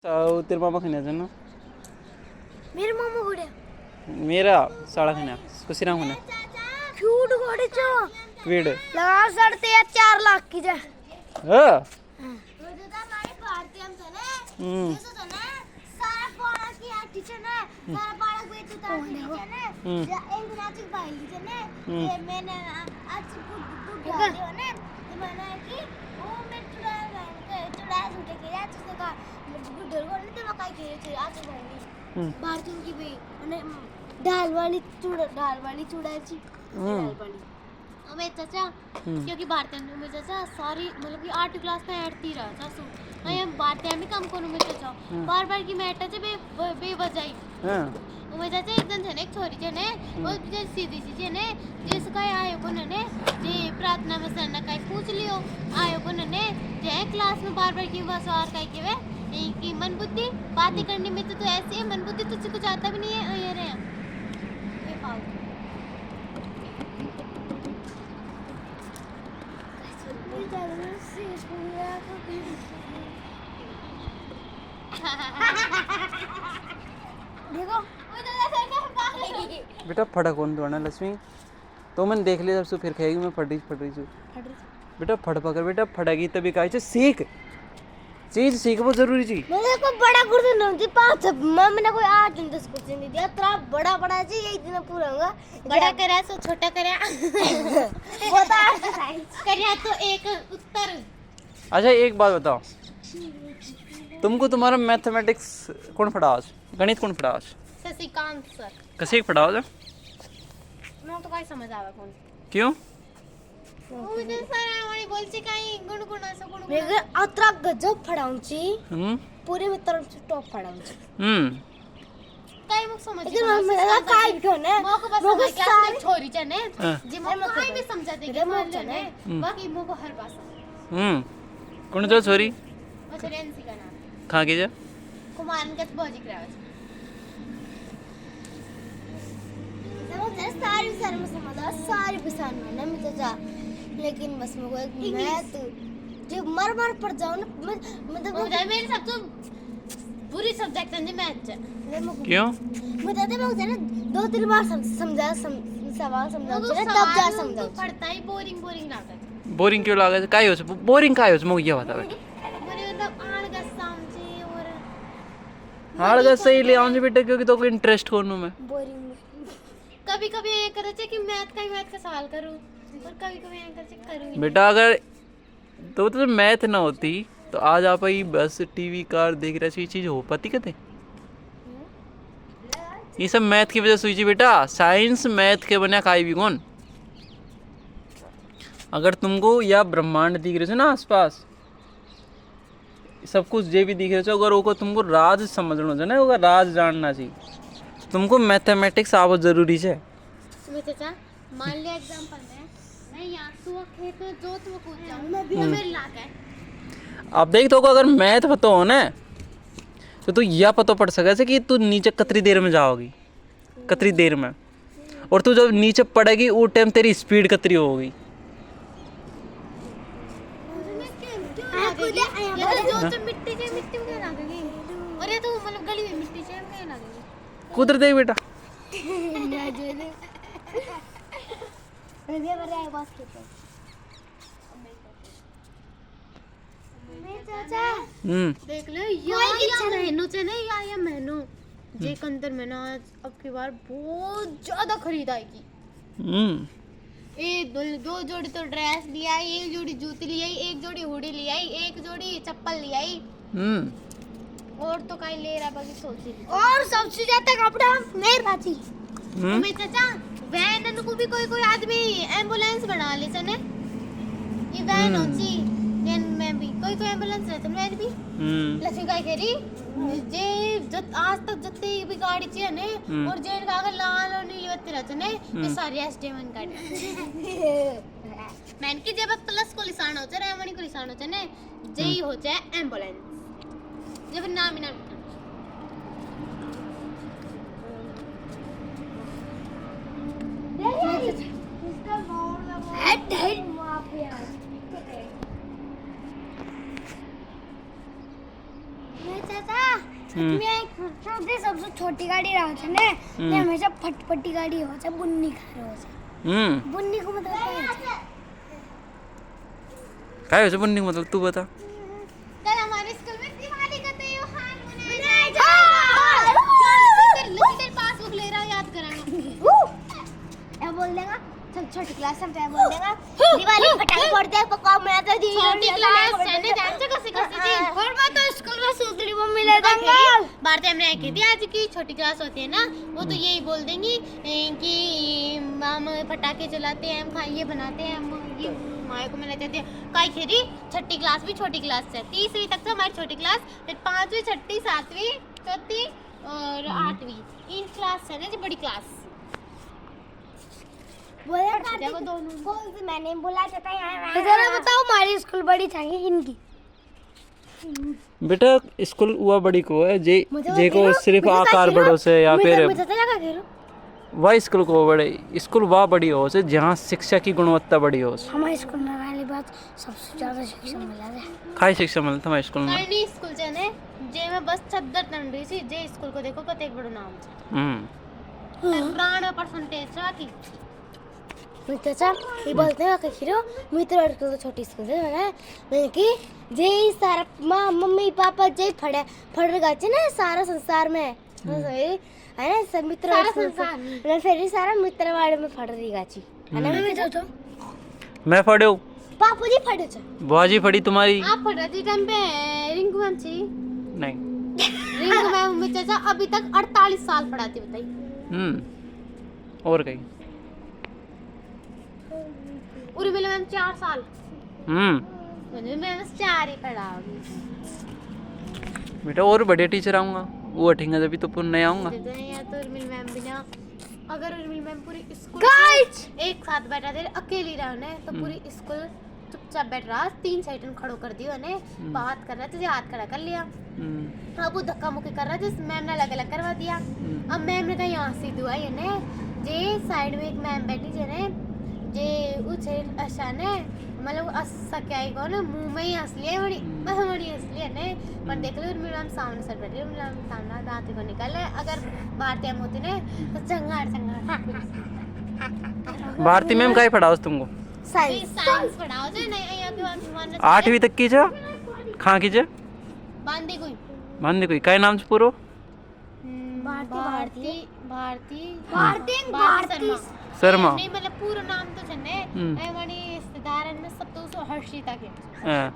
तेरे मामा खन्या ना मेरे मामा घोड़े मेरा साड़ा खन्या कुसिरा खन्या क्यूट घोड़े चो क्वीड लगा 4.5 लाख की जा हां सारा पाड़ा की आटी छ ना सारा पाड़ा को तू तार की छ ना एक नाचिक बाइली छ ना ये मैंने आज गुड दियो ने मैंने की ओ मैं चुड़ा सुटे के आज से का गुड को ने ते मकाई के छ आज बाइली भारतीय की भी અને दाल वाली चुड़ाची दाल वाली हमें चाचा क्योंकि भारतीय में चाचा सारी मतलब कि 8 क्लास में ऐडती रहा चाचू मैं भारतीय में काम करूं मैं चाचा बार-बार की मैट चे बेवजह हां मैं चाचा एक दिन एक छोरी छे ने वो सीधी सी छे ने जिसका आयो को ने जे प्रार्थना में सर ने काई पूछ लियो आयो को ने जे क्लास में बार-बार की सवाल काई केवे की मन बुद्धि बातें करने में तो ऐसे है मन बुद्धि तुझे कुछ आता भी नहीं है ये रे ये फालतू देखो बेटा फड़ा कौन दौड़ना लक्ष्मी तो मैंने देख लिया जब सु फिर खाएगी मैं फट रही बेटा फड़ पकड़ बेटा फड़ेगी तभी काहे से सीख चीज सीख बहुत जरूरी चीज मेरे को बड़ा क्वेश्चन नहीं थी 5 मैंने कोई 8 दिन 10 क्वेश्चन नहीं दिया तेरा बड़ा जी यही दिन पूरा होगा बड़ा करा सो छोटा करा वो तो करिया तो एक उत्तर अच्छा एक बात बताओ तुमको तुम्हारा मैथमेटिक्स कौन पढ़ा आज गणित कौन पढ़ा आज शशिकांत सर कैसे पढ़ा आज मैं तो काय समझ आवे कौन क्यों मुझे सर हमारी बोलची काही गुणगुण असं गुणगुण मेरे अतरा गजब पढ़ाऊंची पूरे में तरफ से टॉप पढ़ाऊंची काय मग समझ मला काय घेऊ ना मग बस काय छोरी ने जी मग काय भी समझाते के ने बाकी मग हर भाषा कौन तो छोरी अच्छा रेंसी का नाम कहां की जा कुमार के भौजी करावे सारी सारी पसंद है मैं तो जा लेकिन बस मेरे को एक मैथ जो मर पड़ जाओ ना मतलब मेरे सबसे बुरी सब्जेक्ट है मैथ क्यों मैं कहते मैं ना 2-3 बार समझा सवाल समझाओ तब जा समझाओ पढ़ता ही बोरिंग लगता है बोरिंग क्यों लगा काय हो बोरिंग काय हो मुझे ये बता मुझे मतलब आड़ समझे और हाड़ का सही ले आऊं बेटा क्योंकि तो कोई इंटरेस्ट कोनु मैं बोरिंग कभी-कभी ये करे कि मैथ का सवाल करूं और कभी-कभी ये करे करूंगी बेटा अगर तो मैथ ना होती तो आज आप ही बस टीवी कार देख रहे चीज हो पाती कहते ये सब मैथ की वजह से हुई बेटा साइंस मैथ के बना काई भी कौन अगर तुमको या ब्रह्मांड दिख रहे हो ना आसपास सब कुछ जे भी दिख रहे हो अगर वो तुमको राज समझना है ना वो राज जानना चाहिए तुमको मैथमेटिक्स आवत जरूरी है चाचा मान लिया एग्जांपल में मैं यहां से खेत में जोत में कूद जाऊं मैं भी मेरे लाग है अब देख तो अगर मैथ पता हो ना तो तू यह पता पड़ सके कि तू नीचे कितनी देर में जाओगी कितनी देर में और तू जब नीचे पड़ेगी वो टाइम तेरी स्पीड कितनी होगी मिट्टी में क्या लगेगी और ये तो मतलब गली में मिट्टी से क्या लगेगी कुदर दे बेटा देख लो या महीनों से नहीं या महीनों जे अंदर में ना अब की बार बहुत ज्यादा खरीदाई की दो जोड़ी तो ड्रेस लिया एक जोड़ी जूती ली आई एक जोड़ी हुडी ली आई एक जोड़ी चप्पल ली आई और तो कहीं ले रहा बाकी सोची और सबसे ज्यादा कपड़ा मेरे पाची मैं चाचा वैन को भी कोई आदमी एम्बुलेंस बना ले सने ये वैन होची वैन में भी कोई एम्बुलेंस रहता वैन भी लक्ष्मी काय करी जे जत आज तक जत्ते भी गाड़ी ची ने और जेन का अगर लाल और नीली बत्ती रहते ने ये सारी एसडीएम गाड़ी मैन की जब प्लस को निशान हो जाए एमनी को निशान हो जाए ने जेई हो जाए एम्बुलेंस जब नाम ही ना इसका मोड़ हेड माफिया चाचा में સૌથી सबसे छोटी गाड़ी रहो छे ने ते हमेशा फटफटी गाड़ी हो छे बुन्नी खा रहो छे बुन्नी को मतलब क्या है काय हो बुन्नी मतलब तू बता कल हमारे स्कूल में दिवाली का त्योहार मनाया जाएगा तेरे पासबुक ले रहा याद कराना क्या बोल देगा चल छोटी क्लास में क्या बोल देगा दिवाली पटाखे फोड़ते हैं पकवान बनाते हैं छोटी क्लास जाने जानते कसी कसी चीज और मैं तो स्कूल में सूतड़ी मम्मी ले जाऊंगा भारती हमने कही थी आज की छोटी क्लास होती है ना वो तो यही बोल देंगी कि हम पटाखे जलाते हैं हम ये बनाते हैं हम ये माए को मैंने कहते हैं काई खेरी छठी क्लास भी छोटी क्लास है 3वीं तक तो हमारी छोटी क्लास फिर 5वीं 6वीं 7वीं 4वीं और 8वीं इन क्लास है ना जो बड़ी क्लास बोला वो दोनों बोल से मैंने बोला था यार जरा बताओ हमारी स्कूल बड़ी चाहिए इनकी बेटा स्कूल हुआ बड़ी को है जे को सिर्फ आकार बड़ो से या फिर वह स्कूल को बड़े स्कूल वह बड़ी हो से जहाँ शिक्षा की गुणवत्ता बड़ी हो से हमारे स्कूल में वाली बात सबसे ज्यादा शिक्षा मिला है खाई शिक्षा मिलता हमारे स्कूल में करनी स्कूल से ने जे में बस 70 नंबर सी जे स्कूल को देखो कते बड़ो नाम है 93% की मित्र सर ये बोलते हैं कि हीरो मित्र और को छोटी स्कूल है मैं कि जे सारा मां मम्मी पापा जे फड़ेगा ना सारा संसार में है ना सब मित्र सारा संसार में फिर सारा मित्र वाले में फड़ रही गाची है ना मैं तो मैं फड़ो पापा जी फड़े छ बुआजी फड़ी तुम्हारी आप फड़ रही टाइम पे रिंकू मैम छी नहीं रिंकू मैम में चाचा अभी तक 48 साल पढ़ाती बताइए और कहीं उर्मिला मैम 4 साल मुझे मैम 4 ही पढ़ाओगी बेटा और बड़े टीचर आऊंगा वो अठेंगे जब भी तो पुन नहीं आऊंगा या तो उर्मिला मैम बिना अगर उर्मिला मैम पूरी स्कूल एक साथ बैठा दे अकेली रहने तो पूरी स्कूल चुपचाप बैठ रहा 3 साइड खड़ो कर दियो ने बात कर रहा तुझे हाथ खड़ा कर लिया अब वो धक्का मुक्की कर रहा जिस मैम ने अलग अलग करवा दिया अब मैम ने कहा यहाँ से दुआ ये ने जे साइड में एक मैम बैठी जे ने जे उछे अशाने मतलब असा क्या है कौन मुंह में ही हंस लिया बड़ी हंस लिया ने पर देख लो मैम सामने सर बैठे मैम सामने दांत को निकाले अगर भारती मैम होती ने तो चंगाड़ भारती मैम का ही पढ़ाओ तुमको साइंस पढ़ाओ जे नहीं यहाँ के 8वीं तक की जा कहाँ की जा बांधी कोई काय नाम से पूरो भारती शर्मा नहीं मतलब पूरा नाम तो छने ए वाली रिश्तेदार में सब तो सो हर्षिता के हां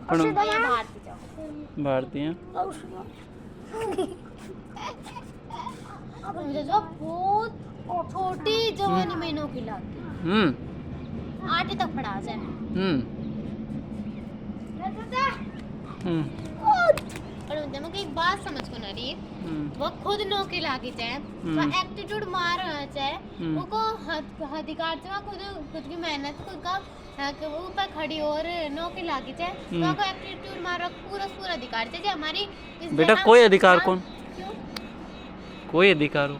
हर्षिता भारती जाओ भारती हैं मुझे जो बहुत छोटी जवानी महीनों की लगती 8 तक पढ़ा जाए और मुझे मुझे एक बात समझ को ना रही वो खुद नौकरी लागी चाहे वो एटीट्यूड मार चाहे वो को अधिकार से खुद की मेहनत खुद का वो ऊपर खड़ी और नौकरी लागी चाहे वो को एटीट्यूड मार पूरा अधिकार चाहिए हमारी बेटा कोई अधिकार कौन कोई अधिकार हो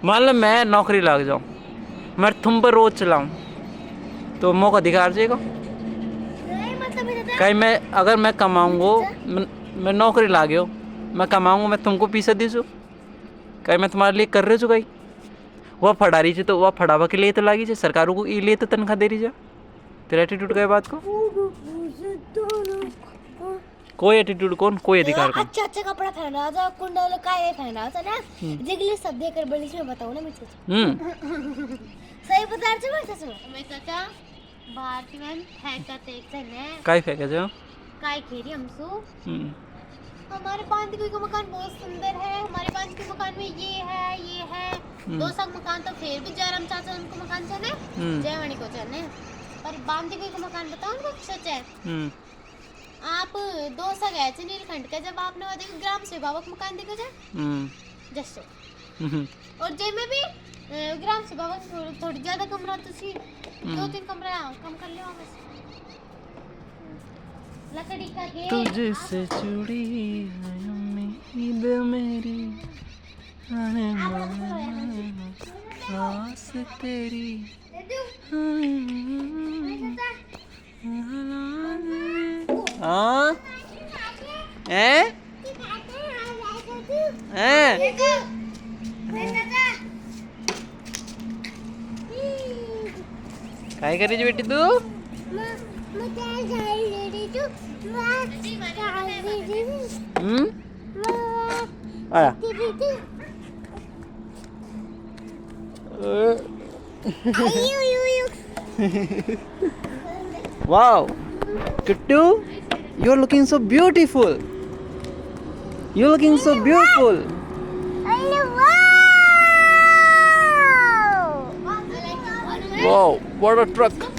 मान लो मैं नौकरी लाग जाऊं मैं तुम पर रोज चलाऊं तो मौका अधिकार चाहिए कहीं मैं अगर मैं कमाऊंगा मैं नौकरी लागे हो मैं कमाऊंगा मैं तुमको पैसा दीजू कहीं मैं तुम्हारे लिए कर रही हूँ कहीं वह फड़ा रही थी तो वह फड़ावा के लिए तो लागी है सरकारों को लिए तो तनख्वाह दे रही है तेरा एटीट्यूड का बात को कोई एटीट्यूड कौन कोई अधिकार कौन अच्छा कपड़ा पहना था कुंडल का ये पहना था ना जिगली सब देकर बड़ी से बताओ ना मुझे सही बता रहे हो सच में मैं चाचा भारती मैम फेंका थे ने काई फेंका जाओ काई खेरी हमसो हमारे पांच कोई का मकान बहुत सुंदर है हमारे पांच के मकान में ये है 2 सग मकान तो फिर भी जयराम चाचा उनको मकान चने जयवाणी को चने पर बांधी कोई का मकान बताओ उनको सच है आप 2 सग है नीलखंड का जब आपने वो देखो ग्राम सेवा का मकान देखो जाए जैसे और जय में भी ग्राम सेवा थोड़ी ज्यादा कमरा तो सी 2-3 कमरा कम कर लियो बस लकड़ी का गेट तुझसे जुड़ी है उम्मीद मेरी आने आस तेरी हाँ हैं हैं देखो देखो काय करी जी बेटी तू आया wow Kittu you are looking so beautiful you looking so beautiful wow what a truck